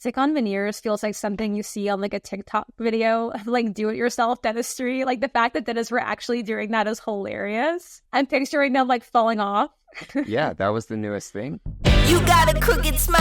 Stick-on veneers feels like something you see on like a TikTok video of like do-it-yourself dentistry. Like the fact that dentists were actually doing that is hilarious. I'm picturing them like falling off. Yeah, that was the newest thing. You got a crooked smile,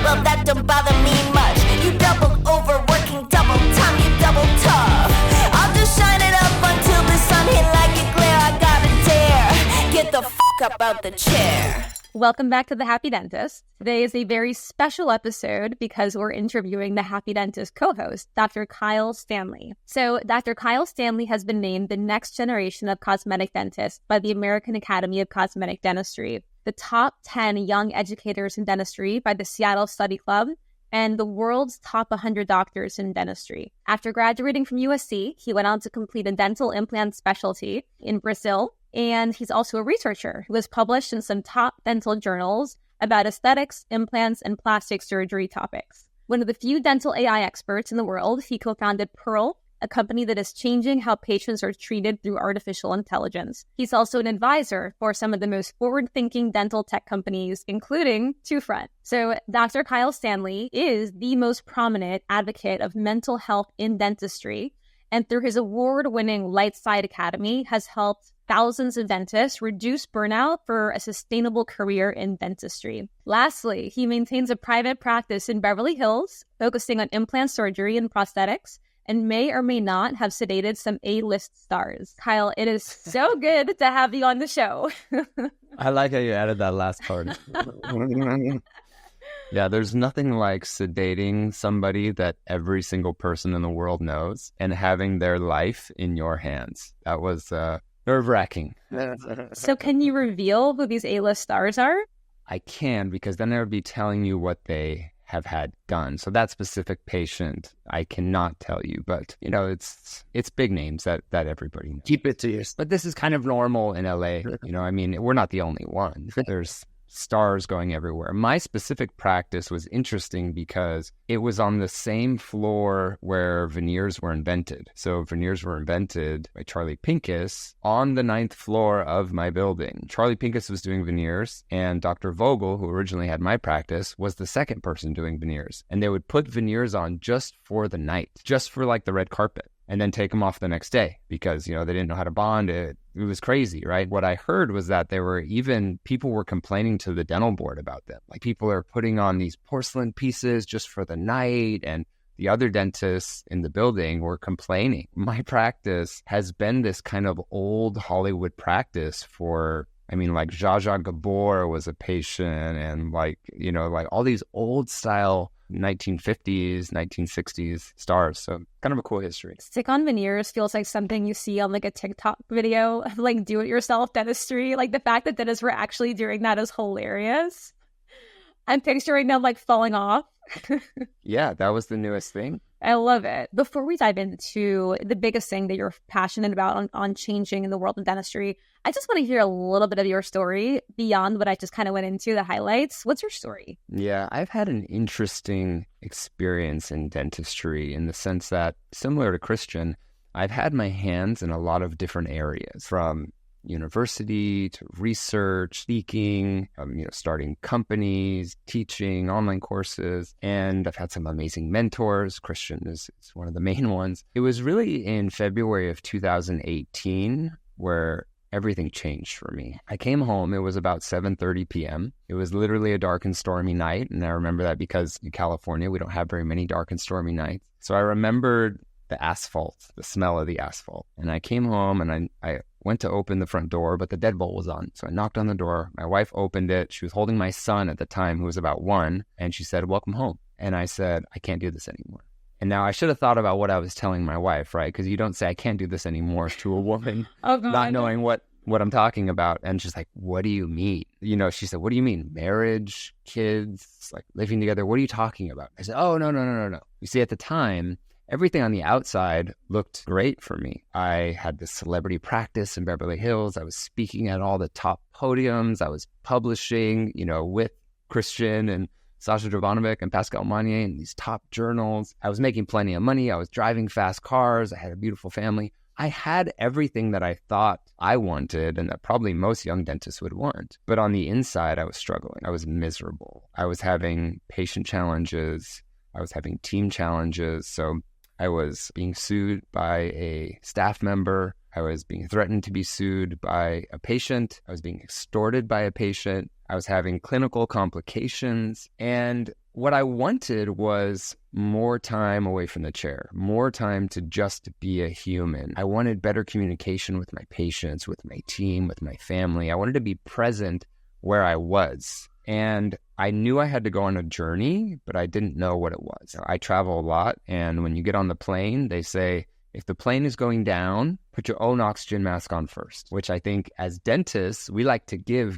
well that don't bother me much. You double over, working double time, you double tough. I'll just shine it up until the sun hit like a glare. I gotta dare, get the fuck up out the chair. Welcome back to The Happy Dentist. Today is a very special episode because we're interviewing the Happy Dentist co-host, Dr. Kyle Stanley. So Dr. Kyle Stanley has been named the next generation of cosmetic dentists by the American Academy of Cosmetic Dentistry, the top 10 young educators in dentistry by the Seattle Study Club, and the world's top 100 doctors in dentistry. After graduating from USC, he went on to complete a dental implant specialty in Brazil. And he's also a researcher who has published in some top dental journals about aesthetics, implants, and plastic surgery topics. One of the few dental AI experts in the world, he co-founded Pearl, a company that is changing how patients are treated through artificial intelligence. He's also an advisor for some of the most forward-thinking dental tech companies, including 2Front. So Dr. Kyle Stanley is the most prominent advocate of mental health in dentistry, and through his award-winning Lightside Academy has helped thousands of dentists reduce burnout for a sustainable career in dentistry. Lastly, he maintains a private practice in Beverly Hills, focusing on implant surgery and prosthetics, and may or may not have sedated some A-list stars. Kyle, it is so good to have you on the show. I like how you added that last part. Yeah, there's nothing like sedating somebody that every single person in the world knows and having their life in your hands. That was nerve-wracking. So can you reveal who these A-list stars are? I can, because then I would be telling you what they have had done. So that specific patient, I cannot tell you, but you know, it's big names that everybody knows. Keep it to yourself. But this is kind of normal in LA. You know, I mean, we're not the only one. There's stars going everywhere. My specific practice was interesting because it was on the same floor where veneers were invented. So veneers were invented by Charlie Pincus on the 9th floor of my building. Charlie Pincus was doing veneers, and Dr. Vogel, who originally had my practice, was the second person doing veneers. And they would put veneers on just for the night, just for like the red carpet, and then take them off the next day because, you know, they didn't know how to bond it. It was crazy, right? What I heard was that people were complaining to the dental board about them. Like, people are putting on these porcelain pieces just for the night, and the other dentists in the building were complaining. My practice has been this kind of old Hollywood practice for, I mean, like Zsa Zsa Gabor was a patient, and like, you know, like all these old style 1950s, 1960s stars. So kind of a cool history. Stick-on veneers feels like something you see on like a TikTok video of like do-it-yourself dentistry. Like the fact that dentists were actually doing that is hilarious. I'm picturing them like falling off. Yeah, that was the newest thing. I love it. Before we dive into the biggest thing that you're passionate about on changing in the world of dentistry, I just want to hear a little bit of your story beyond what I just kind of went into, the highlights. What's your story? Yeah, I've had an interesting experience in dentistry in the sense that, similar to Christian, I've had my hands in a lot of different areas, from university to research, speaking, starting companies, teaching online courses, and I've had some amazing mentors. Christian is one of the main ones. It was really in February of 2018 where everything changed for me. I came home, it was about 7:30 p.m. It was literally a dark and stormy night, and I remember that because in California, we don't have very many dark and stormy nights. So I remembered the asphalt, the smell of the asphalt. And I came home and I went to open the front door, but the deadbolt was on. So I knocked on the door. My wife opened it. She was holding my son at the time, who was about 1. And she said, "Welcome home." And I said, "I can't do this anymore." And now I should have thought about what I was telling my wife, right? Because you don't say, "I can't do this anymore" to a woman, not knowing what I'm talking about. And she's like, "What do you mean?" You know, she said, "What do you mean? Marriage, kids, like living together? What are you talking about?" I said, "Oh, no. You see, at the time, everything on the outside looked great for me. I had this celebrity practice in Beverly Hills. I was speaking at all the top podiums. I was publishing, with Christian and Sasha Jovanovic and Pascal Magnier in these top journals. I was making plenty of money. I was driving fast cars. I had a beautiful family. I had everything that I thought I wanted and that probably most young dentists would want. But on the inside, I was struggling. I was miserable. I was having patient challenges. I was having team challenges. So I was being sued by a staff member. I was being threatened to be sued by a patient. I was being extorted by a patient. I was having clinical complications. And what I wanted was more time away from the chair, more time to just be a human. I wanted better communication with my patients, with my team, with my family. I wanted to be present where I was. And I knew I had to go on a journey, but I didn't know what it was. I travel a lot. And when you get on the plane, they say, if the plane is going down, put your own oxygen mask on first, which I think as dentists, we like to give,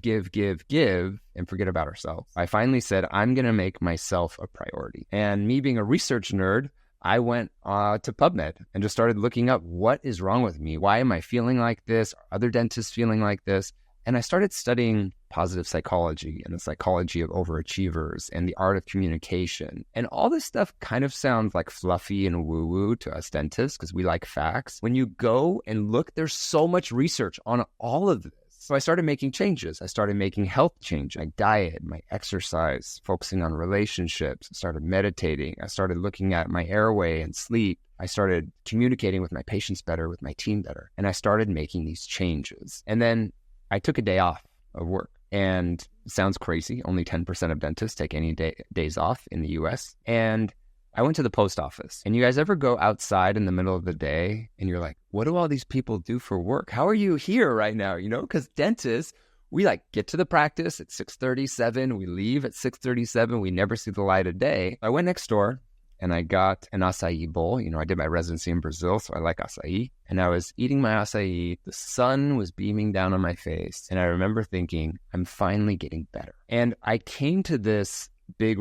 and forget about ourselves. I finally said, I'm going to make myself a priority. And me being a research nerd, I went to PubMed and just started looking up what is wrong with me. Why am I feeling like this? Are other dentists feeling like this? And I started studying positive psychology and the psychology of overachievers and the art of communication. And all this stuff kind of sounds like fluffy and woo-woo to us dentists because we like facts. When you go and look, there's so much research on all of this. So I started making changes. I started making health changes, my diet, my exercise, focusing on relationships. I started meditating. I started looking at my airway and sleep. I started communicating with my patients better, with my team better. And I started making these changes. And then I took a day off of work. And it sounds crazy. Only 10% of dentists take any days off in the US. And I went to the post office. And you guys ever go outside in the middle of the day and you're like, what do all these people do for work? How are you here right now? You know, because dentists, we like get to the practice at 6:37. We leave at 6:37. We never see the light of day. I went next door and I got an acai bowl. You know, I did my residency in Brazil, so I like acai. And I was eating my acai. The sun was beaming down on my face. And I remember thinking, I'm finally getting better. And I came to this big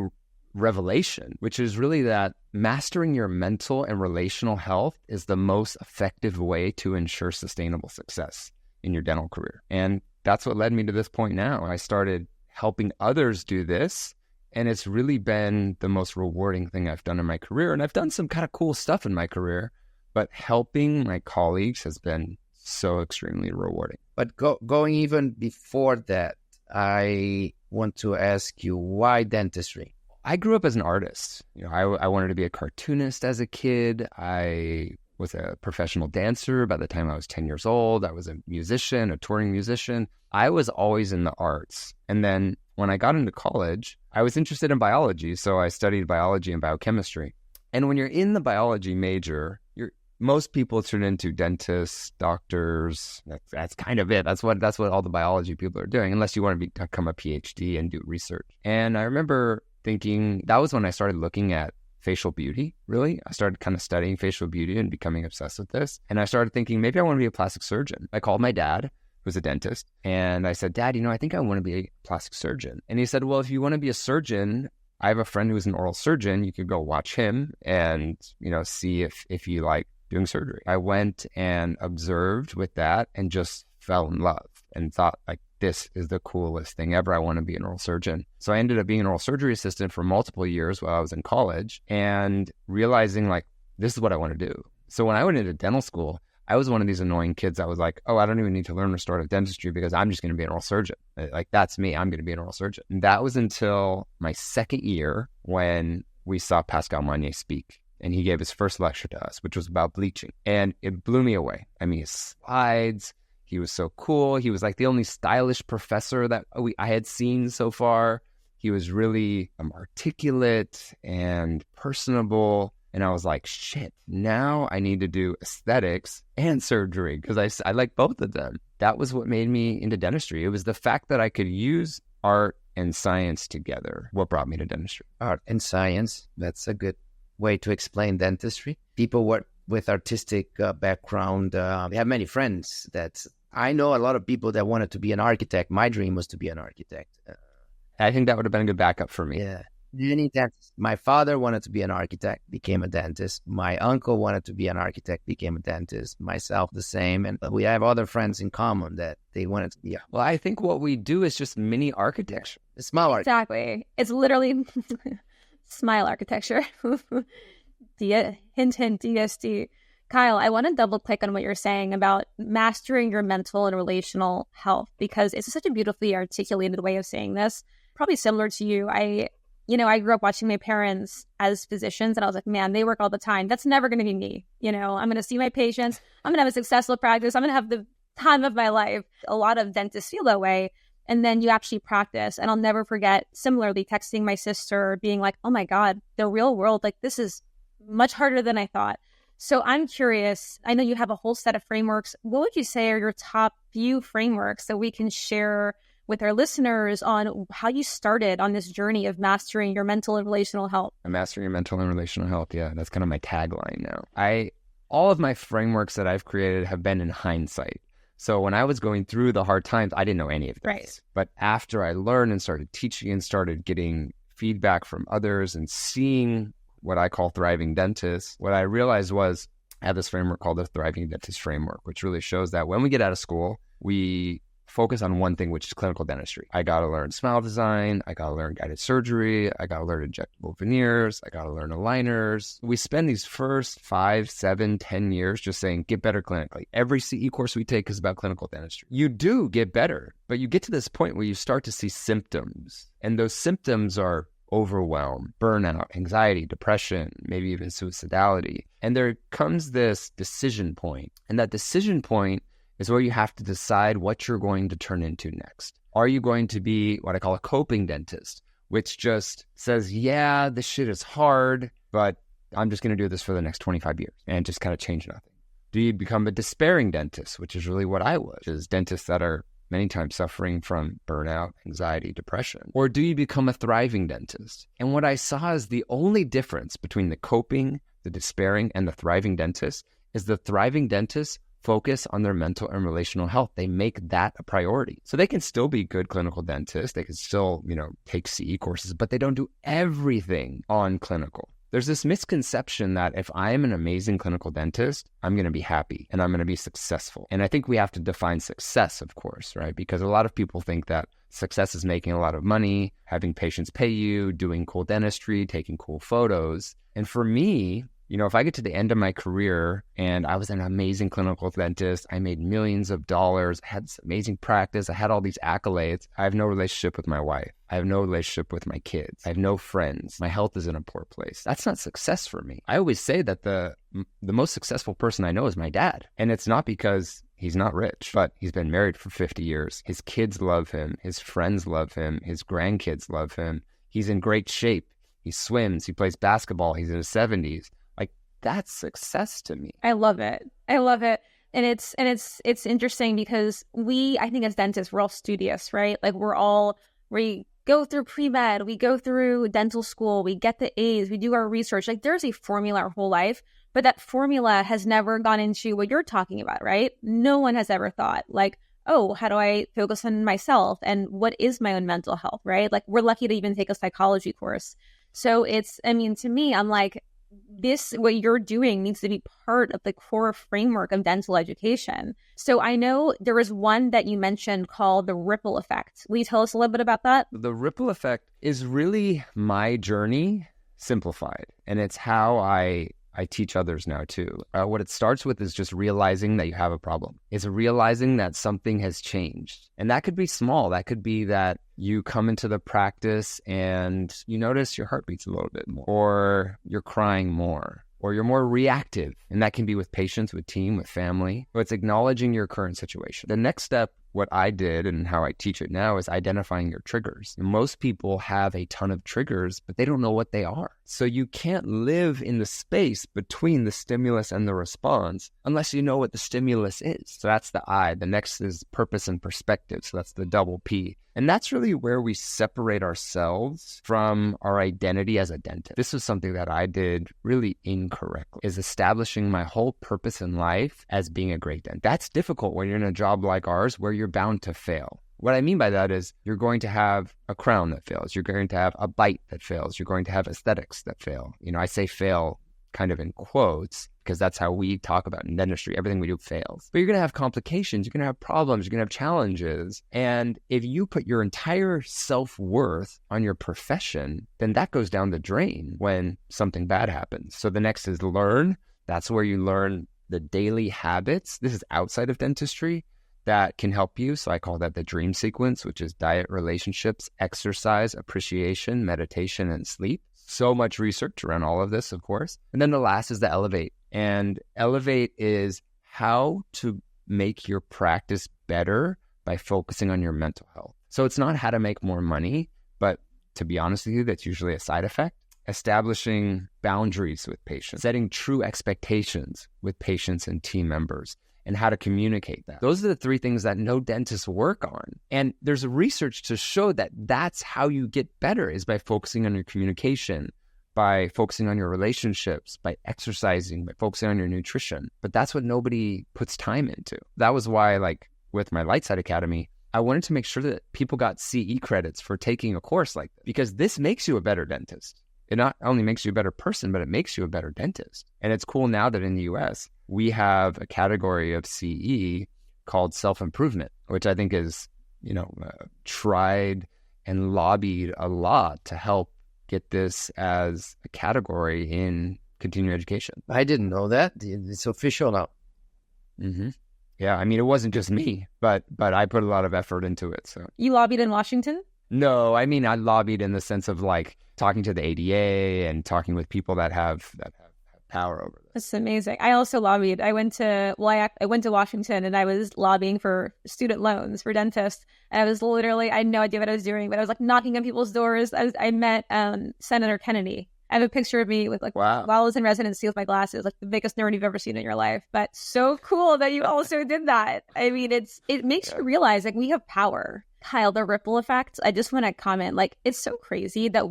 revelation, which is really that mastering your mental and relational health is the most effective way to ensure sustainable success in your dental career. And that's what led me to this point now. I started helping others do this. And it's really been the most rewarding thing I've done in my career. And I've done some kind of cool stuff in my career, but helping my colleagues has been so extremely rewarding. But going even before that, I want to ask you, why dentistry? I grew up as an artist. You know, I wanted to be a cartoonist as a kid. I was a professional dancer by the time I was 10 years old. I was a musician, a touring musician. I was always in the arts. And then when I got into college, I was interested in biology. So I studied biology and biochemistry. And when you're in the biology major, most people turn into dentists, doctors. That's kind of it. That's what all the biology people are doing, unless you want to become a PhD and do research. And I remember thinking, that was when I started looking at facial beauty, really. I started kind of studying facial beauty and becoming obsessed with this. And I started thinking, maybe I want to be a plastic surgeon. I called my dad, who's a dentist, and I said, Dad, I think I want to be a plastic surgeon. And he said, well, if you want to be a surgeon, I have a friend who's an oral surgeon. You could go watch him and, see if you like doing surgery. I went and observed with that and just fell in love and thought, like, this is the coolest thing ever. I want to be an oral surgeon. So I ended up being an oral surgery assistant for multiple years while I was in college and realizing, like, this is what I want to do. So when I went into dental school, I was one of these annoying kids that was like, oh, I don't even need to learn restorative dentistry because I'm just going to be an oral surgeon. Like, that's me. I'm going to be an oral surgeon. And that was until my second year when we saw Pascal Magnier speak. And he gave his first lecture to us, which was about bleaching. And it blew me away. I mean, his slides, he was so cool. He was like the only stylish professor that I had seen so far. He was really articulate and personable. And I was like, shit, now I need to do aesthetics and surgery because I like both of them. That was what made me into dentistry. It was the fact that I could use art and science together what brought me to dentistry. Art and science, that's a good way to explain dentistry. People with artistic background, we have many friends that I know a lot of people that wanted to be an architect. My dream was to be an architect. I think that would have been a good backup for me. Yeah. Many dentists. My father wanted to be an architect, became a dentist. My uncle wanted to be an architect, became a dentist. Myself, the same. And we have other friends in common that they wanted to be. Well, I think what we do is just mini architecture. It's small art. Exactly. It's literally smile architecture. Hint, hint, DSD. Kyle, I want to double click on what you're saying about mastering your mental and relational health, because it's such a beautifully articulated way of saying this. Probably similar to you. I I grew up watching my parents as physicians, and I was like, man, they work all the time. That's never going to be me. I'm going to see my patients. I'm going to have a successful practice. I'm going to have the time of my life. A lot of dentists feel that way. And then you actually practice. And I'll never forget, similarly, texting my sister, being like, oh my God, the real world, like this is much harder than I thought. So I'm curious, I know you have a whole set of frameworks. What would you say are your top few frameworks that we can share with our listeners on how you started on this journey of mastering your mental and relational health? Mastering your mental and relational health. Yeah, that's kind of my tagline now. All of my frameworks that I've created have been in hindsight. So when I was going through the hard times, I didn't know any of this. Right. But after I learned and started teaching and started getting feedback from others and seeing what I call thriving dentists, what I realized was I have this framework called the Thriving Dentist Framework, which really shows that when we get out of school, we focus on one thing, which is clinical dentistry. I got to learn smile design. I got to learn guided surgery. I got to learn injectable veneers. I got to learn aligners. We spend these first 5, 7, 10 years just saying, get better clinically. Every CE course we take is about clinical dentistry. You do get better, but you get to this point where you start to see symptoms. And those symptoms are overwhelm, burnout, anxiety, depression, maybe even suicidality. And there comes this decision point. And that decision point is where you have to decide what you're going to turn into next. Are you going to be what I call a coping dentist, which just says, yeah, this shit is hard, but I'm just going to do this for the next 25 years and just kind of change nothing? Do you become a despairing dentist, which is really what I was, is dentists that are many times suffering from burnout, anxiety, depression? Or do you become a thriving dentist? And what I saw is the only difference between the coping, the despairing, and the thriving dentist is the thriving dentist focus on their mental and relational health. They make that a priority. So they can still be good clinical dentists. They can still, take CE courses, but they don't do everything on clinical. There's this misconception that if I am an amazing clinical dentist, I'm going to be happy and I'm going to be successful. And I think we have to define success, of course, right? Because a lot of people think that success is making a lot of money, having patients pay you, doing cool dentistry, taking cool photos. And for me, if I get to the end of my career and I was an amazing clinical dentist, I made millions of dollars, I had this amazing practice, I had all these accolades, I have no relationship with my wife, I have no relationship with my kids, I have no friends, my health is in a poor place. That's not success for me. I always say that the most successful person I know is my dad. And it's not because he's not rich, but he's been married for 50 years. His kids love him, his friends love him, his grandkids love him. He's in great shape. He swims, he plays basketball, he's in his 70s. That's success to me. I love it. And it's interesting because I think as dentists, we're all studious, right? Like we go through pre-med, we go through dental school, we get the A's, we do our research. Like there's a formula our whole life, but that formula has never gone into what you're talking about, right? No one has ever thought like, oh, how do I focus on myself? And what is my own mental health, right? Like we're lucky to even take a psychology course. So to me, I'm like, what you're doing needs to be part of the core framework of dental education. So I know there was one that you mentioned called the ripple effect. Will you tell us a little bit about that? The ripple effect is really my journey simplified. And it's how I teach others now too. What it starts with is just realizing that you have a problem. It's realizing that something has changed. And that could be small. That could be that you come into the practice and you notice your heart beats a little bit more, or you're crying more, or you're more reactive. And that can be with patients, with team, with family. But it's acknowledging your current situation. The next step, what I did and how I teach it now, is identifying your triggers. And most people have a ton of triggers, but they don't know what they are. So you can't live in the space between the stimulus and the response unless you know what the stimulus is. So that's the I. The next is purpose and perspective. So that's the double P. And that's really where we separate ourselves from our identity as a dentist. This was something that I did really incorrectly, is establishing my whole purpose in life as being a great dentist. That's difficult when you're in a job like ours where you're bound to fail. What I mean by that is you're going to have a crown that fails. You're going to have a bite that fails. You're going to have aesthetics that fail. I say fail kind of in quotes because that's how we talk about in dentistry. Everything we do fails. But you're going to have complications. You're going to have problems. You're going to have challenges. And if you put your entire self-worth on your profession, then that goes down the drain when something bad happens. So the next is learn. That's where you learn the daily habits. This is outside of dentistry that can help you. So I call that the dream sequence, which is diet, relationships, exercise, appreciation, meditation, and sleep. So much research around all of this, of course. And then the last is the elevate. And elevate is how to make your practice better by focusing on your mental health. So it's not how to make more money, but to be honest with you, that's usually a side effect. Establishing boundaries with patients, setting true expectations with patients and team members, and how to communicate that. Those are the three things that no dentists work on. And there's research to show that that's how you get better, is by focusing on your communication, by focusing on your relationships, by exercising, by focusing on your nutrition. But that's what nobody puts time into. That was why, like with my Lightside Academy, I wanted to make sure that people got CE credits for taking a course like this, because this makes you a better dentist. It not only makes you a better person, but it makes you a better dentist. And it's cool now that in the US, we have a category of CE called self-improvement, which I think is, tried and lobbied a lot to help get this as a category in continuing education. I didn't know that. It's official now. Mm-hmm. Yeah, I mean, it wasn't just me, but I put a lot of effort into it. So You lobbied in Washington? No, I mean, I lobbied in the sense of like talking to the ADA and talking with people that have power over this. That's amazing. I also lobbied. I went to Washington and I was lobbying for student loans for dentists. And I was literally, I had no idea what I was doing, but I was like knocking on people's doors. I met Senator Kennedy. I have a picture of me with wow. While I was in residency with my glasses, like the biggest nerd you've ever seen in your life. But so cool that you also did that. I mean, it makes you realize like we have power. Kyle, the ripple effect, I just want to comment, like, it's so crazy that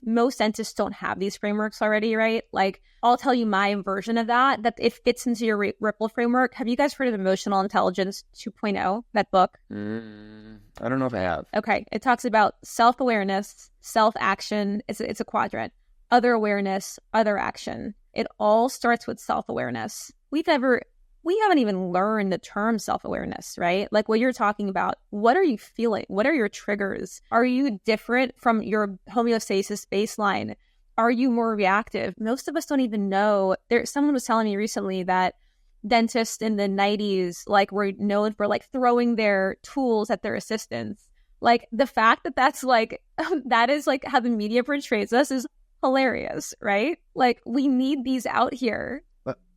most dentists don't have these frameworks already, right? Like, I'll tell you my version of that it fits into your ripple framework. Have you guys heard of Emotional Intelligence 2.0, that book? I don't know if I have. Okay. It talks about self-awareness, self-action. It's a quadrant. Other awareness, other action. It all starts with self-awareness. We haven't even learned the term self-awareness, right? Like what you're talking about, what are you feeling? What are your triggers? Are you different from your homeostasis baseline? Are you more reactive? Most of us don't even know. Someone was telling me recently that dentists in the 90s were known for throwing their tools at their assistants. Like the fact that that's that is how the media portrays us is hilarious, right? Like we need these out here.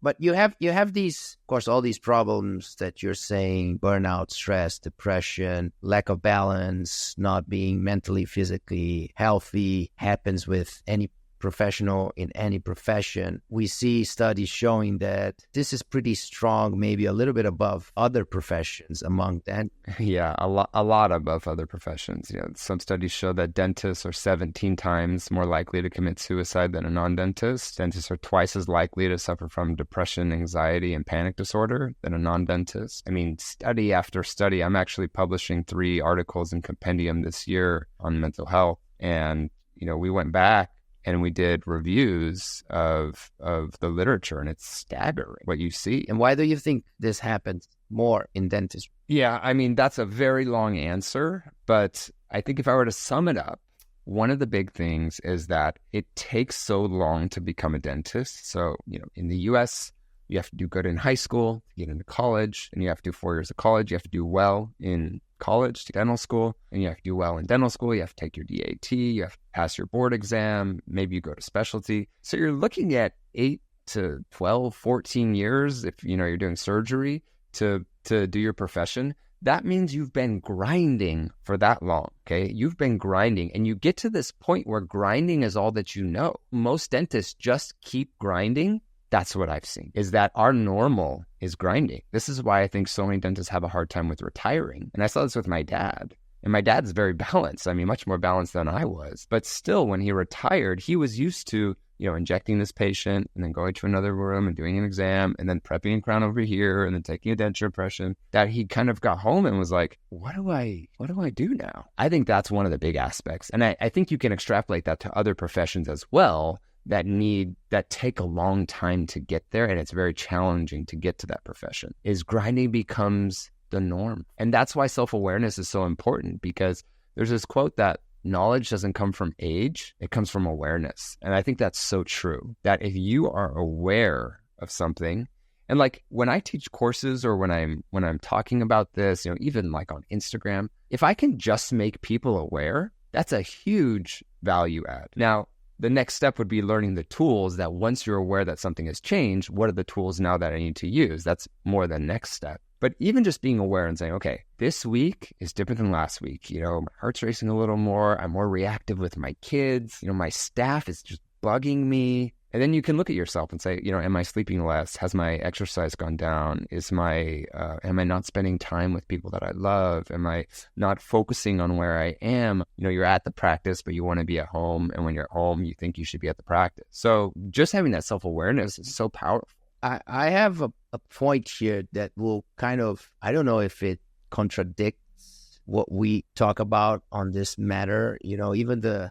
But you have these, of course, all these problems that you're saying: burnout, stress, depression, lack of balance, not being mentally, physically healthy, happens with any professional in any profession. We see studies showing that this is pretty strong, maybe a little bit above other professions among them. Yeah, a lot above other professions. Some studies show that dentists are 17 times more likely to commit suicide than a non-dentist. Dentists are twice as likely to suffer from depression, anxiety, and panic disorder than a non-dentist. I mean, study after study. I'm actually publishing 3 articles in Compendium this year on mental health. And, we went back and we did reviews of the literature, and it's staggering what you see. And why do you think this happens more in dentistry? Yeah, I mean, that's a very long answer, but I think if I were to sum it up, one of the big things is that it takes so long to become a dentist. So, in the US, you have to do good in high school to get into college, and you have to do 4 years of college. You have to do well in college to dental school, and you have to do well in dental school. You have to take your DAT, you have to pass your board exam, maybe you go to specialty. So you're looking at 8 to 12, 14 years if you're doing surgery to do your profession. That means you've been grinding for that long, okay? You've been grinding, and you get to this point where grinding is all that you know. Most dentists just keep grinding. That's what I've seen, is that our normal is grinding. This is why I think so many dentists have a hard time with retiring. And I saw this with my dad. And my dad's very balanced. I mean, much more balanced than I was. But still, when he retired, he was used to, injecting this patient and then going to another room and doing an exam and then prepping a crown over here and then taking a denture impression, that he kind of got home and was like, what do I do now? I think that's one of the big aspects. And I think you can extrapolate that to other professions as well, that take a long time to get there, and it's very challenging to get to that profession, is grinding becomes the norm. And that's why self-awareness is so important, because there's this quote that knowledge doesn't come from age, it comes from awareness. And I think that's so true, that if you are aware of something And like when I teach courses or when I'm talking about this, even like on Instagram, if I can just make people aware, that's a huge value add. Now, the next step would be learning the tools that once you're aware that something has changed, what are the tools now that I need to use? That's more the next step. But even just being aware and saying, okay, this week is different than last week. My heart's racing a little more. I'm more reactive with my kids. My staff is just bugging me. And then you can look at yourself and say, am I sleeping less? Has my exercise gone down? Am I not spending time with people that I love? Am I not focusing on where I am? You're at the practice, but you want to be at home. And when you're at home, you think you should be at the practice. So just having that self-awareness is so powerful. I have a point here that will kind of, I don't know if it contradicts what we talk about on this matter. Even the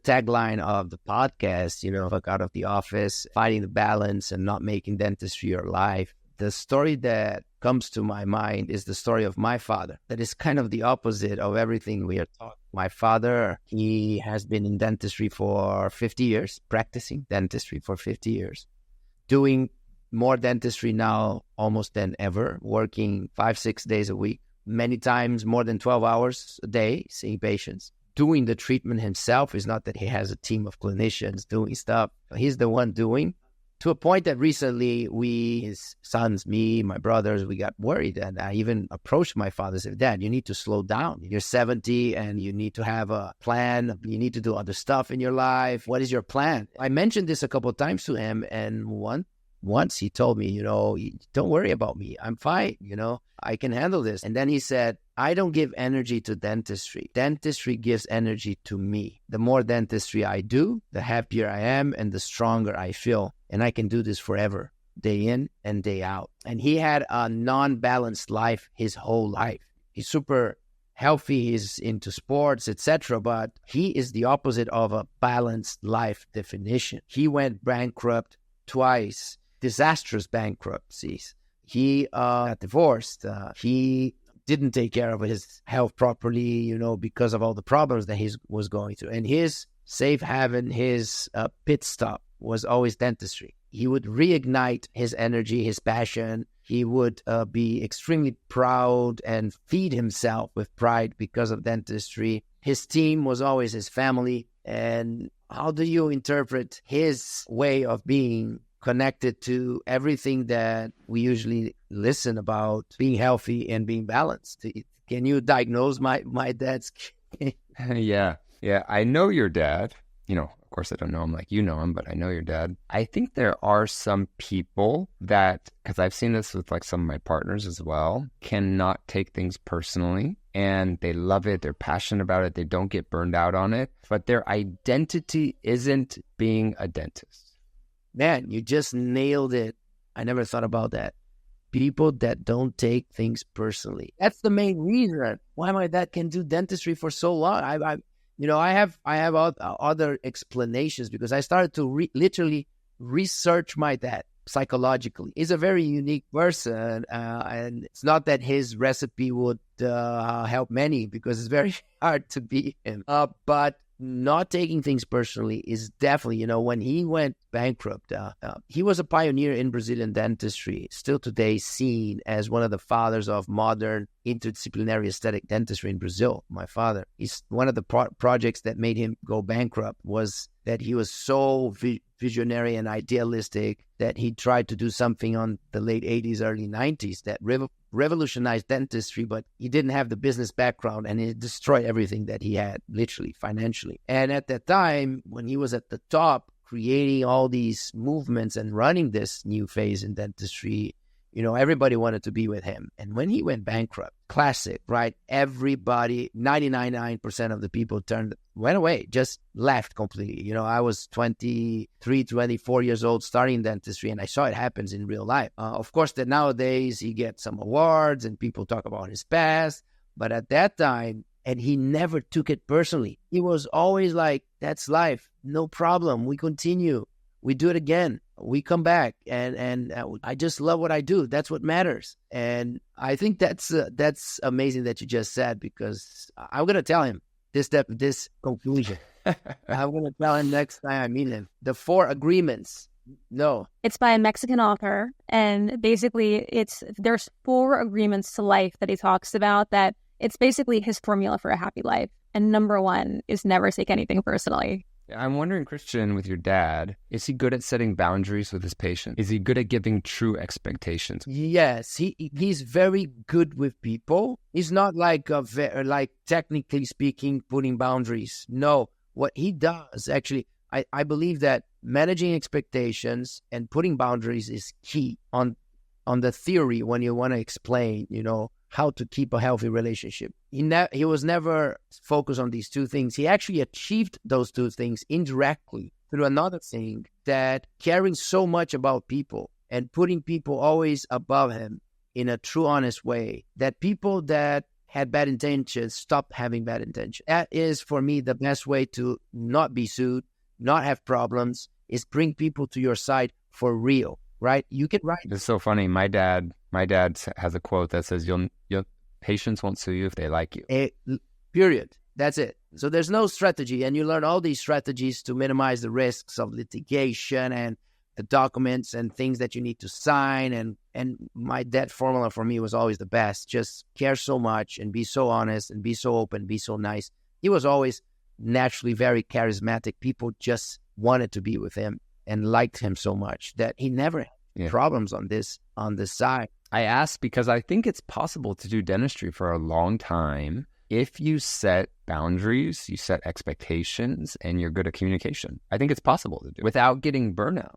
tagline of the podcast, like out of the office, finding the balance and not making dentistry your life. The story that comes to my mind is the story of my father. That is kind of the opposite of everything we are taught. My father, he has been in dentistry for 50 years, practicing dentistry for 50 years, doing more dentistry now almost than ever, working 5-6 days a week, many times more than 12 hours a day, seeing patients. Doing the treatment himself. Is not that he has a team of clinicians doing stuff. He's the one doing, to a point that recently his sons, me, my brothers, we got worried. And I even approached my father and said, Dad, you need to slow down. You're 70 and you need to have a plan. You need to do other stuff in your life. What is your plan? I mentioned this a couple of times to him. And once he told me, don't worry about me. I'm fine. I can handle this. And then he said, I don't give energy to dentistry. Dentistry gives energy to me. The more dentistry I do, the happier I am and the stronger I feel. And I can do this forever, day in and day out. And he had a non-balanced life his whole life. He's super healthy. He's into sports, etc. But he is the opposite of a balanced life definition. He went bankrupt twice, disastrous bankruptcies. He got divorced. He didn't take care of his health properly, because of all the problems that he was going through. And his safe haven, his pit stop was always dentistry. He would reignite his energy, his passion. He would be extremely proud and feed himself with pride because of dentistry. His team was always his family. And how do you interpret his way of being connected to everything that we usually listen about being healthy and being balanced? Can you diagnose my dad's? Yeah. I know your dad. Of course, I don't know him like you know him, but I know your dad. I think there are some people that, because I've seen this with like some of my partners as well, cannot take things personally. And they love it. They're passionate about it. They don't get burned out on it. But their identity isn't being a dentist. Man, you just nailed it. I never thought about that. People that don't take things personally. That's the main reason why my dad can do dentistry for so long. I have other explanations because I started to literally research my dad psychologically. He's a very unique person, and it's not that his recipe would help many because it's very hard to be him. But not taking things personally is definitely, when he went bankrupt, he was a pioneer in Brazilian dentistry, still today seen as one of the fathers of modern interdisciplinary aesthetic dentistry in Brazil. My father, he's one of the projects that made him go bankrupt was that he was so visionary and idealistic that he tried to do something on the late 80s, early 90s that revolutionized dentistry, but he didn't have the business background and it destroyed everything that he had, literally, financially. And at that time, when he was at the top, creating all these movements and running this new phase in dentistry, everybody wanted to be with him. And when he went bankrupt, classic, right? Everybody, 99% of the people went away, just left completely. I was 23, 24 years old starting dentistry, and I saw it happens in real life. Of course, that nowadays he gets some awards and people talk about his past. But at that time, and he never took it personally. He was always like, that's life. No problem. We continue. We do it again. We come back, and I just love what I do. That's what matters. And I think that's amazing that you just said, because I'm going to tell him this conclusion. I'm going to tell him next time I meet him. The 4 agreements No. It's by a Mexican author, and basically there's 4 agreements to life that he talks about, that it's basically his formula for a happy life. And number 1 is never take anything personally. I'm wondering, Christian, with your dad, is he good at setting boundaries with his patients? Is he good at giving true expectations? Yes, he's very good with people. He's not like technically speaking, putting boundaries. No, what he does actually, I believe that managing expectations and putting boundaries is key on the theory when you want to explain, how to keep a healthy relationship. He was never focused on these 2 things. He actually achieved those 2 things indirectly through another thing, that caring so much about people and putting people always above him in a true, honest way, that people that had bad intentions stopped having bad intentions. That is, for me, the best way to not be sued, not have problems, is bring people to your side for real. Right? You can write. It's so funny. My dad has a quote that says, "Your patients won't sue you if they like you." Period. That's it. So there's no strategy, and you learn all these strategies to minimize the risks of litigation and the documents and things that you need to sign. And my dad formula for me was always the best. Just care so much and be so honest and be so open, be so nice. He was always naturally very charismatic. People just wanted to be with him and liked him so much that he never had problems on this side. I ask because I think it's possible to do dentistry for a long time if you set boundaries, you set expectations, and you're good at communication. I think it's possible to do without getting burnout.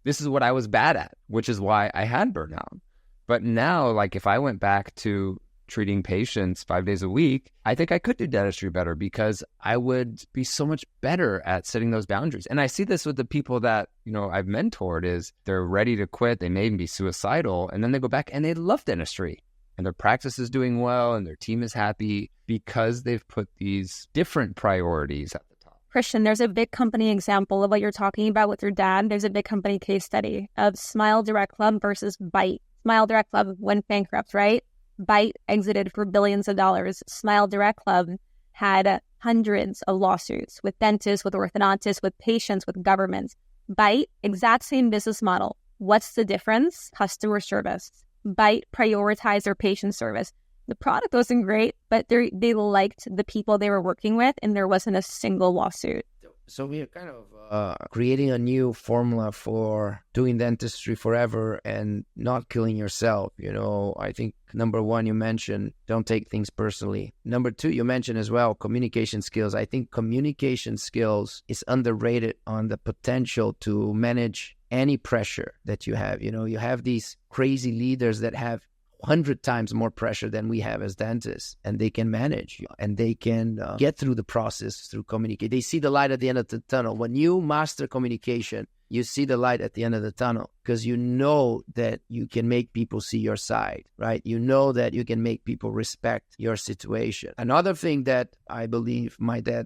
This is what I was bad at, which is why I had burnout. But now, like, if I went back to treating patients 5 days a week, I think I could do dentistry better because I would be so much better at setting those boundaries. And I see this with the people that, I've mentored, is they're ready to quit. They may even be suicidal. And then they go back and they love dentistry and their practice is doing well and their team is happy because they've put these different priorities at the top. Christian, there's a big company example of what you're talking about with your dad. There's a big company case study of Smile Direct Club versus Bite. Smile Direct Club went bankrupt, right? Bite exited for billions of dollars. Smile Direct Club had hundreds of lawsuits with dentists, with orthodontists, with patients, with governments. Bite, exact same business model. What's the difference? Customer service. Bite prioritized their patient service. The product wasn't great, but they liked the people they were working with, and there wasn't a single lawsuit. So we are kind of creating a new formula for doing dentistry forever and not killing yourself. I think number 1, you mentioned don't take things personally. Number 2, you mentioned as well communication skills. I think communication skills is underrated on the potential to manage any pressure that you have. You have these crazy leaders that have 100 times more pressure than we have as dentists, and they can manage and they can get through the process through communication. They see the light at the end of the tunnel. When you master communication, you see the light at the end of the tunnel because you know that you can make people see your side, right? You know that you can make people respect your situation. Another thing that I believe my dad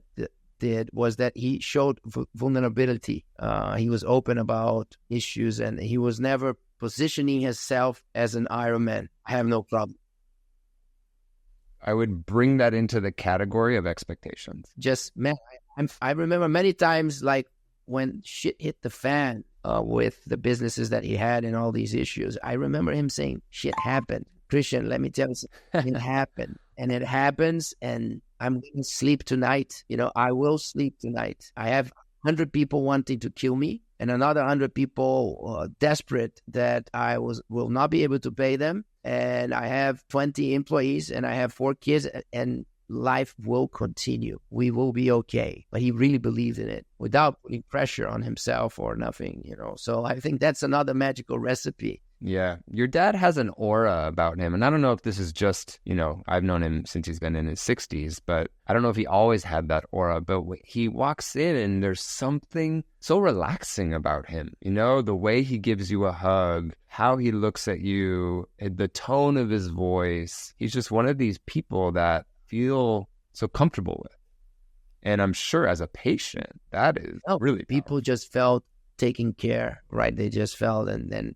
did was that he showed vulnerability. He was open about issues, and he was never positioning himself as an Iron Man. I have no problem. I would bring that into the category of expectations. Just, man, I remember many times, like, when shit hit the fan with the businesses that he had and all these issues, I remember him saying, shit happened. Christian, let me tell you something. It happened. And it happens, and I'm going to sleep tonight. I will sleep tonight. I have 100 people wanting to kill me, and another 100 people desperate that I will not be able to pay them. And I have 20 employees, and I have 4 kids, and life will continue. We will be okay. But he really believed in it without putting pressure on himself or nothing, So I think that's another magical recipe. Yeah. Your dad has an aura about him. And I don't know if this is just, I've known him since he's been in his 60s, but I don't know if he always had that aura. But he walks in and there's something so relaxing about him. The way he gives you a hug, how he looks at you, the tone of his voice. He's just one of these people that feel so comfortable with. And I'm sure as a patient, that is really powerful. People just felt taking care, right? They just felt, and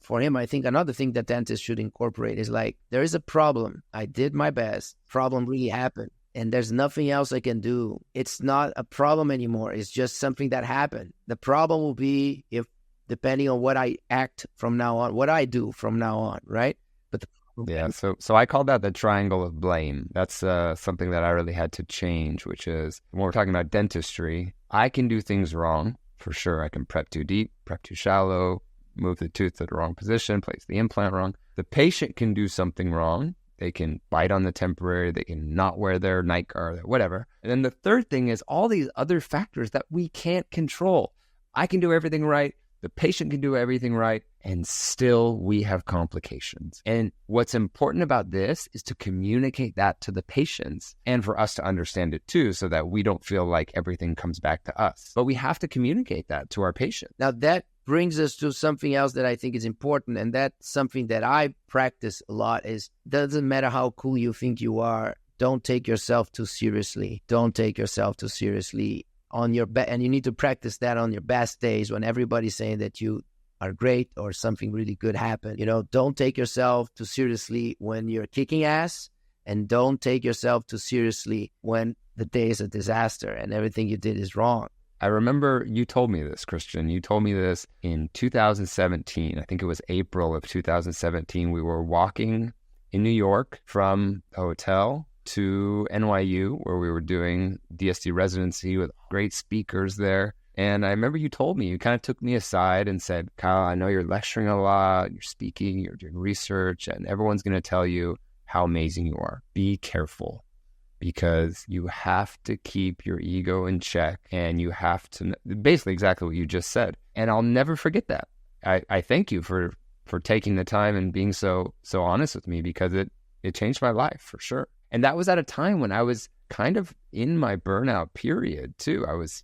for him, I think another thing that dentists should incorporate is like, there is a problem. I did my best. Problem really happened. and there's nothing else I can do. It's not a problem anymore. It's just something that happened. The problem will be if, depending on what I act from now on, what I do from now on, right? But yeah, so I call that the triangle of blame. That's something that I really had to change, which is when we're talking about dentistry, I can do things wrong, for sure. I can prep too deep, prep too shallow, move the tooth to the wrong position, place the implant wrong. The patient can do something wrong. They can bite on the temporary, they can not wear their night guard, whatever. And then the third thing is all these other factors that we can't control. I can do everything right, the patient can do everything right, and still we have complications. And what's important about this is to communicate that to the patients and for us to understand it too, so that we don't feel like everything comes back to us. But we have to communicate that to our patient. Now that brings us to something else that I think is important, and that's something that I practice a lot is, doesn't matter how cool you think you are, don't take yourself too seriously. Don't take yourself too seriously on your and you need to practice that on your best days when everybody's saying that you are great or something really good happened. Don't take yourself too seriously when you're kicking ass, and don't take yourself too seriously when the day is a disaster and everything you did is wrong. I remember you told me this, Christian. You told me this in 2017. I think it was April of 2017. We were walking in New York from the hotel to NYU, where we were doing DSD residency with great speakers there. And I remember you told me, you kind of took me aside and said, Kyle, I know you're lecturing a lot, you're speaking, you're doing research, and everyone's going to tell you how amazing you are. Be careful, because you have to keep your ego in check, and you have to, basically exactly what you just said. And I'll never forget that. I thank you for taking the time and being so honest with me, because it changed my life for sure. And that was at a time when I was kind of in my burnout period too. I was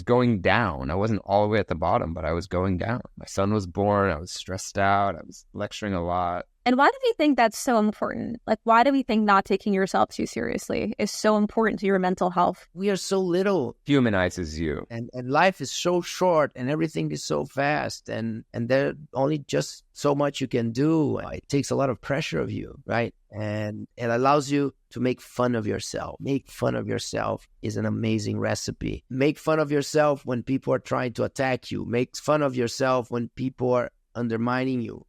going down. I wasn't all the way at the bottom, but I was going down. My son was born. I was stressed out. I was lecturing a lot. And why do we think that's so important? Like, why do we think not taking yourself too seriously is so important to your mental health? We are so little. Humanizes you. And life is so short, and everything is so fast, and there's only just so much you can do. It takes a lot of pressure of you, right? And it allows you to make fun of yourself. Make fun of yourself is an amazing recipe. Make fun of yourself when people are trying to attack you. Make fun of yourself when people are undermining you.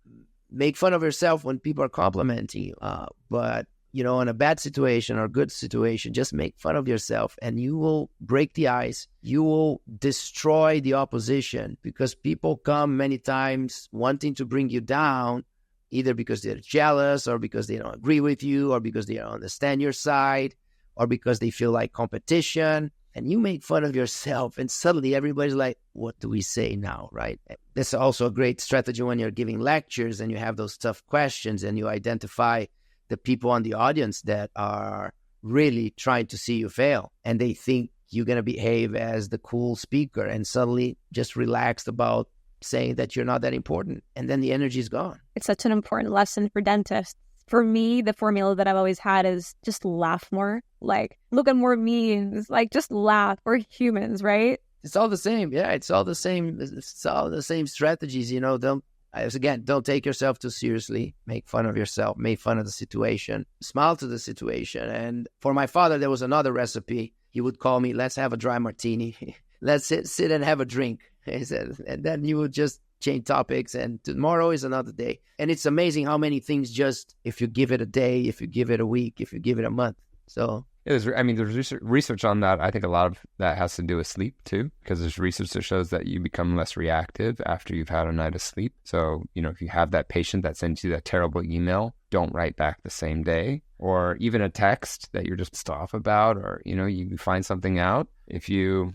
Make fun of yourself when people are complimenting you. But, in a bad situation or good situation, just make fun of yourself, and you will break the ice. You will destroy the opposition, because people come many times wanting to bring you down, either because they're jealous or because they don't agree with you or because they don't understand your side or because they feel like competition. And you make fun of yourself, and suddenly everybody's like, what do we say now, right? That's also a great strategy when you're giving lectures and you have those tough questions and you identify the people on the audience that are really trying to see you fail. And they think you're going to behave as the cool speaker and suddenly just relaxed about saying that you're not that important. And then the energy is gone. It's such an important lesson for dentists. For me, the formula that I've always had is just laugh more. Like, look at more memes. Like, just laugh. We're humans, right? It's all the same. Yeah, it's all the same. It's all the same strategies. Don't take yourself too seriously. Make fun of yourself. Make fun of the situation. Smile to the situation. And for my father, there was another recipe. He would call me, let's have a dry martini. Let's sit and have a drink. He said, and then you would just change topics, and tomorrow is another day. And it's amazing how many things just, if you give it a day, if you give it a week, if you give it a month. So there's research on that. I think a lot of that has to do with sleep too, because there's research that shows that you become less reactive after you've had a night of sleep. So, if you have that patient that sends you that terrible email, don't write back the same day, or even a text that you're just pissed off about, or, you find something out. If you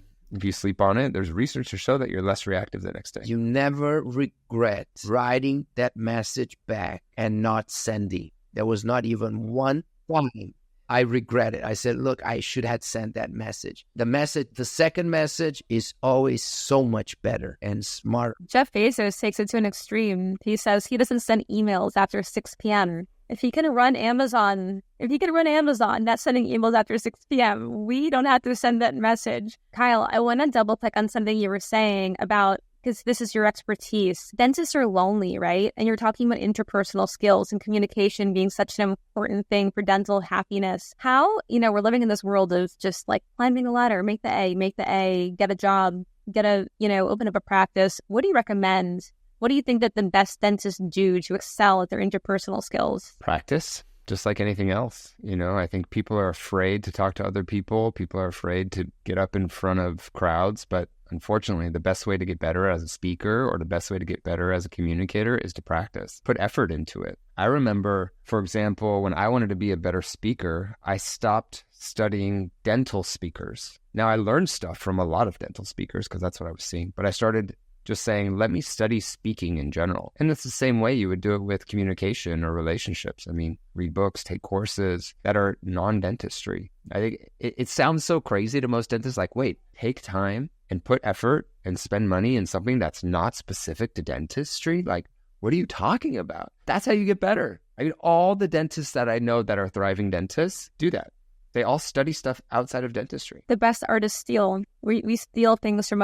sleep on it, there's research to show that you're less reactive the next day. You never regret writing that message back and not sending. There was not even one time I regret it. I said, look, I should have sent that message. The second message is always so much better and smarter. Jeff Bezos takes it to an extreme. He says he doesn't send emails after 6 p.m. If he can run Amazon, not sending emails after 6 p.m., we don't have to send that message. Kyle, I want to double click on something you were saying about because this is your expertise. Dentists are lonely, right? And you're talking about interpersonal skills and communication being such an important thing for dental happiness. How, we're living in this world of just like climbing a ladder, make the A, get a job, open up a practice. What do you recommend? What do you think that the best dentists do to excel at their interpersonal skills? Practice. Just like anything else, I think people are afraid to talk to other people. People are afraid to get up in front of crowds. But unfortunately, the best way to get better as a speaker or the best way to get better as a communicator is to practice. Put effort into it. I remember, for example, when I wanted to be a better speaker, I stopped studying dental speakers. Now, I learned stuff from a lot of dental speakers because that's what I was seeing. But I started just saying, let me study speaking in general. And it's the same way you would do it with communication or relationships. I mean, read books, take courses that are non-dentistry. I think it sounds so crazy to most dentists, like, wait, take time and put effort and spend money in something that's not specific to dentistry? Like, what are you talking about? That's how you get better. I mean, all the dentists that I know that are thriving dentists do that. They all study stuff outside of dentistry. The best artists steal. We steal things from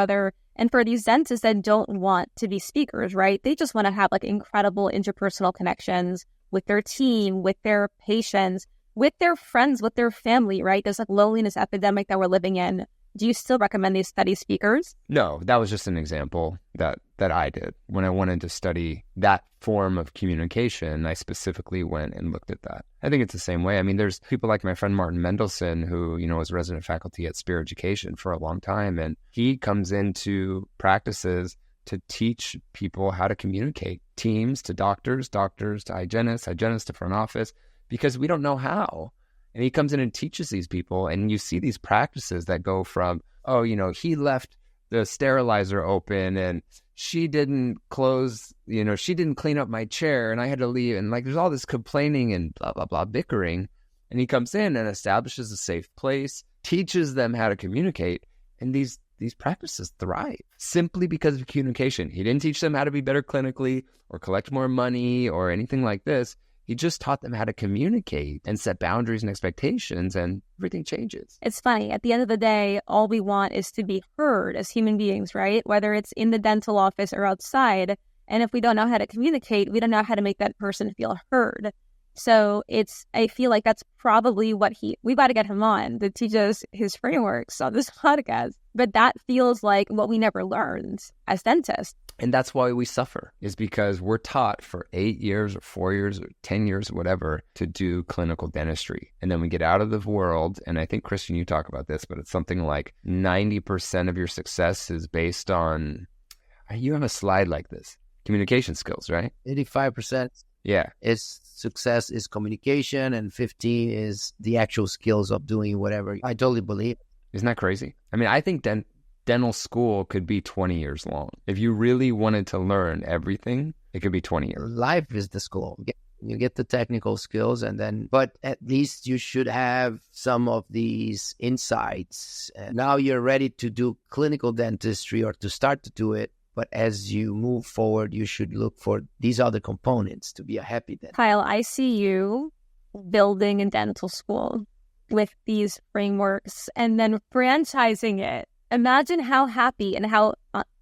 and for these dentists that don't want to be speakers, right? They just want to have like incredible interpersonal connections with their team, with their patients, with their friends, with their family, right? There's like loneliness epidemic that we're living in. Do you still recommend these study speakers? No, that was just an example that I did. When I wanted to study that form of communication, I specifically went and looked at that. I think it's the same way. I mean, there's people like my friend Martin Mendelson, who, was resident faculty at Spear Education for a long time. And he comes into practices to teach people how to communicate, teams to doctors to hygienists to front office, because we don't know how. And he comes in and teaches these people, and you see these practices that go from, he left the sterilizer open and she didn't close, she didn't clean up my chair and I had to leave. And like, there's all this complaining and blah, blah, blah, bickering. And he comes in and establishes a safe place, teaches them how to communicate. And these practices thrive simply because of communication. He didn't teach them how to be better clinically or collect more money or anything like this. He just taught them how to communicate and set boundaries and expectations, and everything changes. It's funny. At the end of the day, all we want is to be heard as human beings, right? Whether it's in the dental office or outside. And if we don't know how to communicate, we don't know how to make that person feel heard. So I feel like that's probably we've got to get him on to teach us his frameworks on this podcast. But that feels like what we never learned as dentists. And that's why we suffer, is because we're taught for 8 years or 4 years or 10 years or whatever to do clinical dentistry. And then we get out of the world. And I think, Christian, you talk about this, but it's something like 90% of your success is based on, you have a slide like this, communication skills, right? 85%. Yeah. Is success is communication, and 15 is the actual skills of doing whatever. I totally believe it. Isn't that crazy? I mean, I think dental school could be 20 years long. If you really wanted to learn everything, it could be 20 years. Life is the school. You get the technical skills, but at least you should have some of these insights. And now you're ready to do clinical dentistry or to start to do it. But as you move forward, you should look for these other components to be a happy dentist. Kyle, I see you building a dental school with these frameworks and then franchising it. Imagine how happy and how,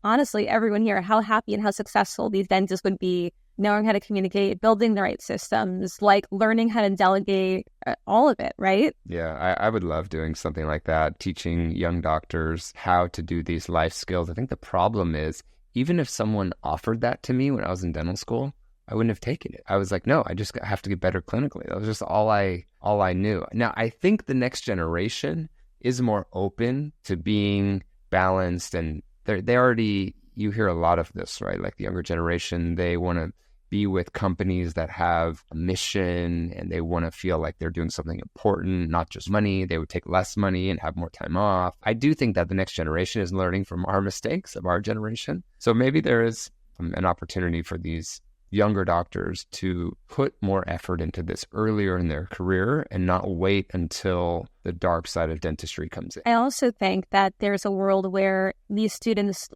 honestly, everyone here, how happy and how successful these dentists would be knowing how to communicate, building the right systems, like learning how to delegate, all of it, right? Yeah, I would love doing something like that, teaching young doctors how to do these life skills. I think the problem is, even if someone offered that to me when I was in dental school, I wouldn't have taken it. I was like, no, I just have to get better clinically. That was just all I knew. Now, I think the next generation is more open to being balanced, and they already, you hear a lot of this, right? Like the younger generation, they want to be with companies that have a mission and they want to feel like they're doing something important, not just money. They would take less money and have more time off. I do think that the next generation is learning from our mistakes of our generation. So maybe there is an opportunity for these younger doctors to put more effort into this earlier in their career and not wait until the dark side of dentistry comes in. I also think that there's a world where these students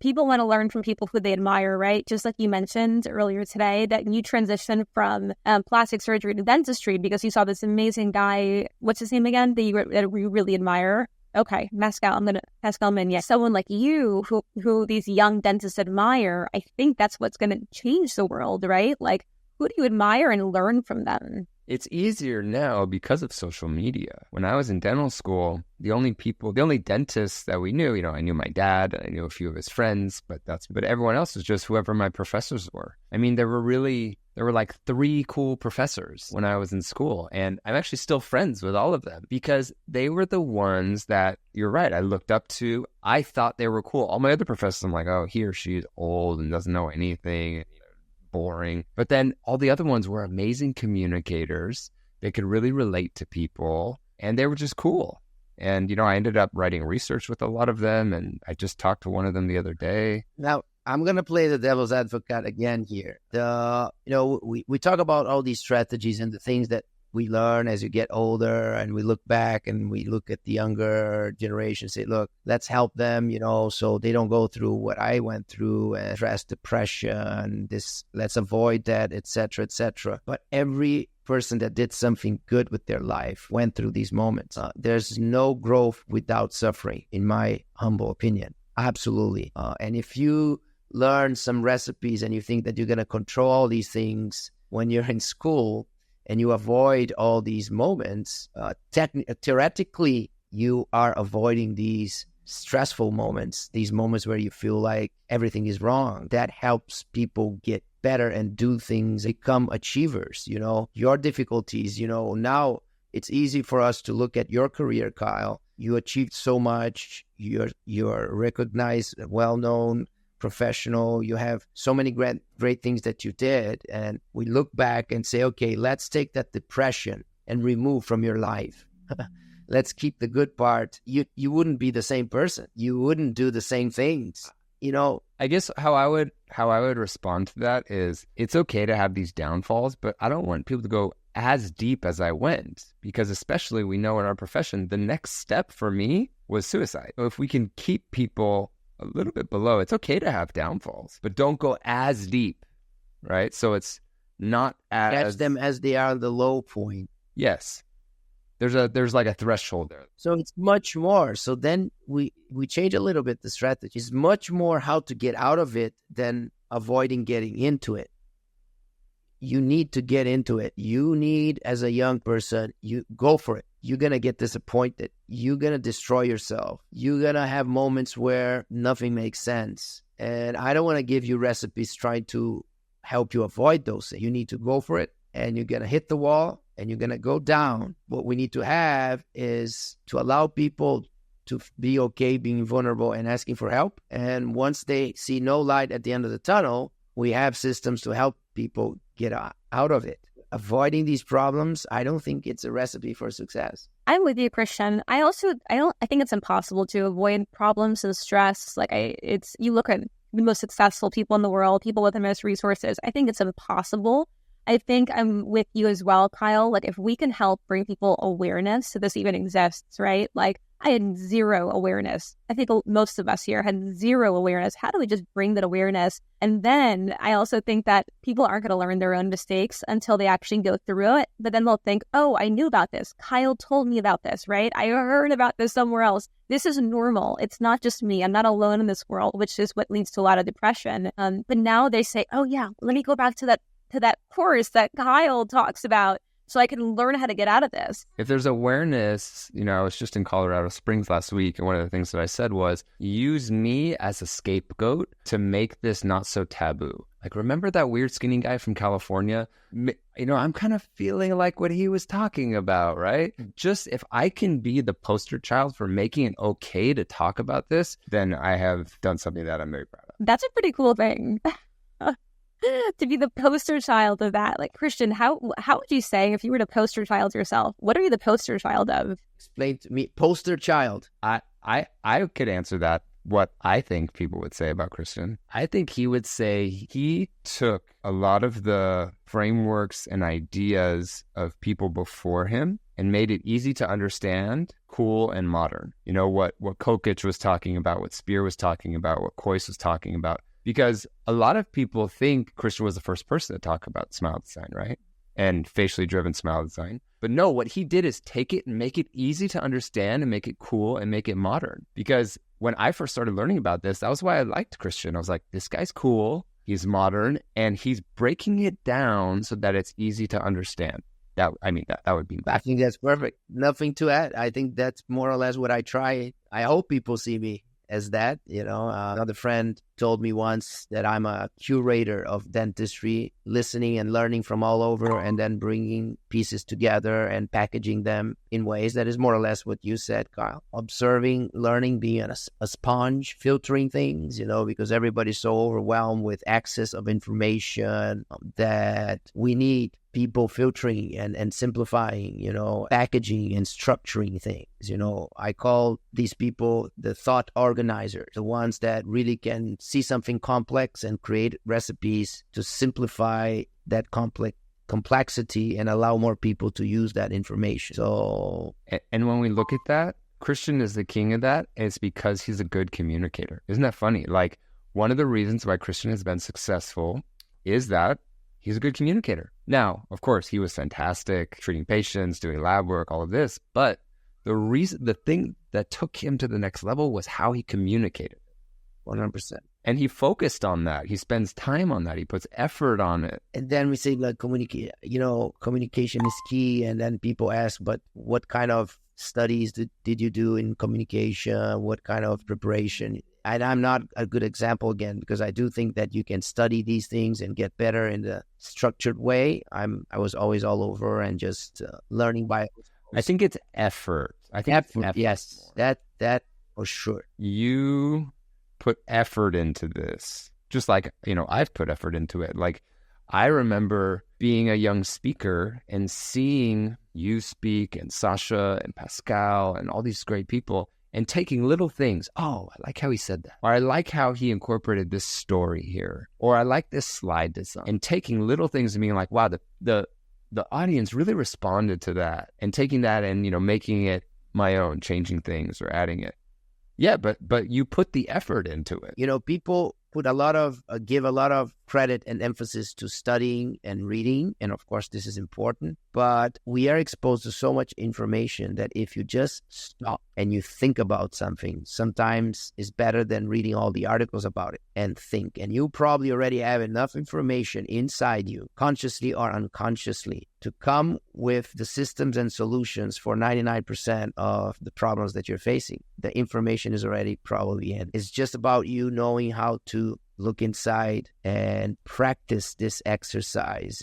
people want to learn from people who they admire, right? Just like you mentioned earlier today, that you transitioned from plastic surgery to dentistry because you saw this amazing guy, what's his name again, that you really admire? Okay, Pascal Mignet, someone like you who these young dentists admire, I think that's what's going to change the world, right? Like, who do you admire and learn from them? It's easier now because of social media. When I was in dental school, the only dentists that we knew, I knew my dad, I knew a few of his friends, but everyone else was just whoever my professors were. I mean, there were like 3 cool professors when I was in school, and I'm actually still friends with all of them because they were the ones that, you're right, I looked up to. I thought they were cool. All my other professors, I'm like, oh, he or she is old and doesn't know anything. Boring. But then all the other ones were amazing communicators. They could really relate to people, and they were just cool. And, I ended up writing research with a lot of them, and I just talked to one of them the other day. Now, I'm going to play the devil's advocate again here. We talk about all these strategies and the things that we learn as you get older, and we look back and we look at the younger generation, say, look, let's help them, so they don't go through what I went through and stress, depression, let's avoid that, etc., etc. But every person that did something good with their life went through these moments. There's no growth without suffering, in my humble opinion. Absolutely. And if you learn some recipes and you think that you're going to control all these things when you're in school, and you avoid all these moments, theoretically, you are avoiding these stressful moments, these moments where you feel like everything is wrong. That helps people get better and do things, become achievers. Your difficulties, now it's easy for us to look at your career, Kyle. You achieved so much. You're recognized, well-known, professional. You have so many great things that you did, and we look back and say, okay, let's take that depression and remove from your life. Let's keep the good part. You wouldn't be the same person. You wouldn't do the same things. I guess how I would respond to that is, it's okay to have these downfalls, but I don't want people to go as deep as I went, because especially we know in our profession, the next step for me was suicide. So if we can keep people a little bit below, it's okay to have downfalls, but don't go as deep, right? So it's not as... Catch them as they are the low point. Yes. There's like a threshold there. So it's much more. So then we change a little bit the strategy. It's much more how to get out of it than avoiding getting into it. You need to get into it. You need, as a young person, you go for it. You're going to get disappointed. You're going to destroy yourself. You're going to have moments where nothing makes sense. And I don't want to give you recipes trying to help you avoid those things. You need to go for it, and you're going to hit the wall, and you're going to go down. What we need to have is to allow people to be okay being vulnerable and asking for help. And once they see no light at the end of the tunnel, we have systems to help people get out of it. Avoiding these problems, I don't think it's a recipe for success. I'm with you, Christian. I think it's impossible to avoid problems and stress. You look at the most successful people in the world, people with the most resources. I think it's impossible. I think I'm with you as well, Kyle. If we can help bring people awareness to this even exists, right? I had zero awareness. I think most of us here had zero awareness. How do we just bring that awareness? And then I also think that people aren't going to learn their own mistakes until they actually go through it. But then they'll think, oh, I knew about this. Kyle told me about this, right? I heard about this somewhere else. This is normal. It's not just me. I'm not alone in this world, which is what leads to a lot of depression. But now they say, oh yeah, let me go back to that course that Kyle talks about, so I can learn how to get out of this. If there's awareness, I was just in Colorado Springs last week, and one of the things that I said was, use me as a scapegoat to make this not so taboo. Remember that weird skinny guy from California? I'm kind of feeling like what he was talking about, right? Just if I can be the poster child for making it okay to talk about this, then I have done something that I'm very proud of. That's a pretty cool thing. To be the poster child of that. Christian, how would you say, if you were the poster child yourself, what are you the poster child of? Explain to me. Poster child. I could answer that, what I think people would say about Christian. I think he would say he took a lot of the frameworks and ideas of people before him and made it easy to understand, cool, and modern. What Kokich was talking about, what Spear was talking about, what Kois was talking about. Because a lot of people think Christian was the first person to talk about smile design, right? and facially driven smile design. But no, what he did is take it and make it easy to understand and make it cool and make it modern. Because when I first started learning about this, that was why I liked Christian. I was like, this guy's cool, he's modern, and he's breaking it down so that it's easy to understand. That would be. I think that's perfect. Nothing to add. I think that's more or less what I try. I hope people see me as that. Another friend told me once that I'm a curator of dentistry, listening and learning from all over, and then bringing pieces together and packaging them in ways that is more or less what you said, Kyle. Observing, learning, being a sponge, filtering things, because everybody's so overwhelmed with access of information that we need people filtering and simplifying, packaging and structuring things. I call these people the thought organizers, the ones that really can see something complex and create recipes to simplify that complexity and allow more people to use that information. So, and when we look at that, Christian is the king of that. It's because he's a good communicator. Isn't that funny? Like, one of the reasons why Christian has been successful is that he's a good communicator. Now, of course, he was fantastic treating patients, doing lab work, all of this. But the thing that took him to the next level was how he communicated. 100%. And he focused on that. He spends time on that. He puts effort on it. And then we say, like, communication is key. And then people ask, but what kind of studies did you do in communication? What kind of preparation? And I'm not a good example again, because I do think that you can study these things and get better in the structured way. I was always all over and just learning by. I think it's effort. Effort, yes, that for sure. You put effort into this, just like I've put effort into it. Like, I remember being a young speaker and seeing you speak, and Sasha and Pascal and all these great people, and taking little things. Oh, I like how he said that. Or I like how he incorporated this story here. Or I like this slide design. And taking little things and being like, wow, the audience really responded to that. And taking that and, making it my own, changing things or adding it. Yeah, but you put the effort into it. People give a lot of credit and emphasis to studying and reading. And of course, this is important. But we are exposed to so much information that if you just stop and you think about something, sometimes it's better than reading all the articles about it and think. And you probably already have enough information inside you, consciously or unconsciously, to come with the systems and solutions for 99% of the problems that you're facing. The information is already probably in. It's just about you knowing how to look inside and practice this exercise.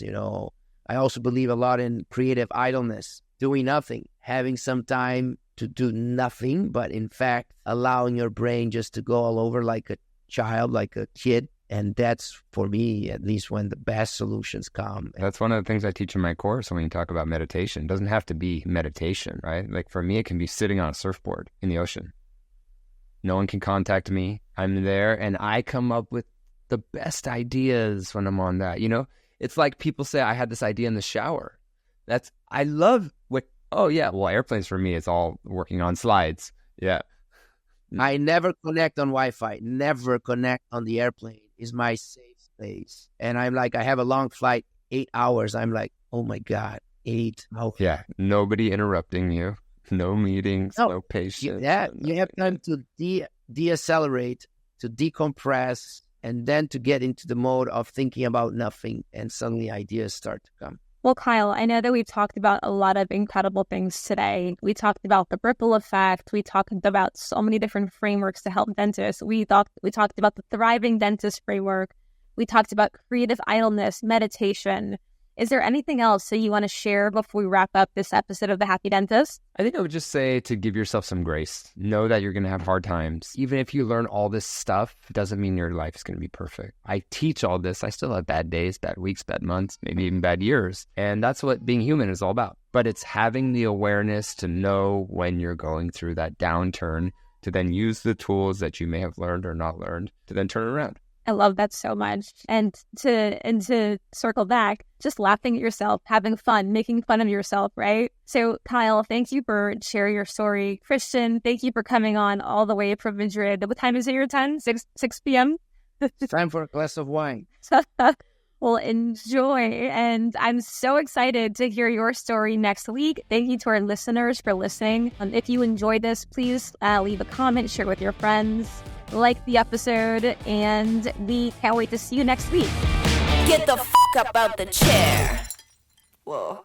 I also believe a lot in creative idleness, doing nothing, having some time to do nothing, but in fact, allowing your brain just to go all over like a child, like a kid. And that's, for me, at least, when the best solutions come. That's one of the things I teach in my course when you talk about meditation. It doesn't have to be meditation, right? Like, for me, it can be sitting on a surfboard in the ocean. No one can contact me. I'm there, and I come up with the best ideas when I'm on that. It's like people say, I had this idea in the shower. I love airplanes for me, it's all working on slides. Yeah. I never connect on Wi-Fi, never connect on the airplane. Is my safe space. And I'm like, I have a long flight, 8 hours. I'm like, oh my God, 8 hours. Yeah, nobody interrupting you, no meetings, no patience. Yeah, you have time to deaccelerate, to decompress, and then to get into the mode of thinking about nothing, and suddenly ideas start to come. Well, Kyle, I know that we've talked about a lot of incredible things today. We talked about the ripple effect. We talked about so many different frameworks to help dentists. We talked about the thriving dentist framework. We talked about creative idleness, meditation. Is there anything else that you want to share before we wrap up this episode of The Happy Dentist? I think I would just say to give yourself some grace. Know that you're going to have hard times. Even if you learn all this stuff, it doesn't mean your life is going to be perfect. I teach all this. I still have bad days, bad weeks, bad months, maybe even bad years. And that's what being human is all about. But it's having the awareness to know when you're going through that downturn, to then use the tools that you may have learned or not learned to then turn it around. I love that so much. And to circle back, just laughing at yourself, having fun, making fun of yourself, right? So Kyle, thank you for sharing your story. Christian, thank you for coming on all the way from Madrid. What time is it your time? 6 p.m.? Time for a glass of wine. Well, enjoy. And I'm so excited to hear your story next week. Thank you to our listeners for listening. If you enjoyed this, please leave a comment, share with your friends, like the episode, and we can't wait to see you next week. Get the f*** up out the chair. Whoa.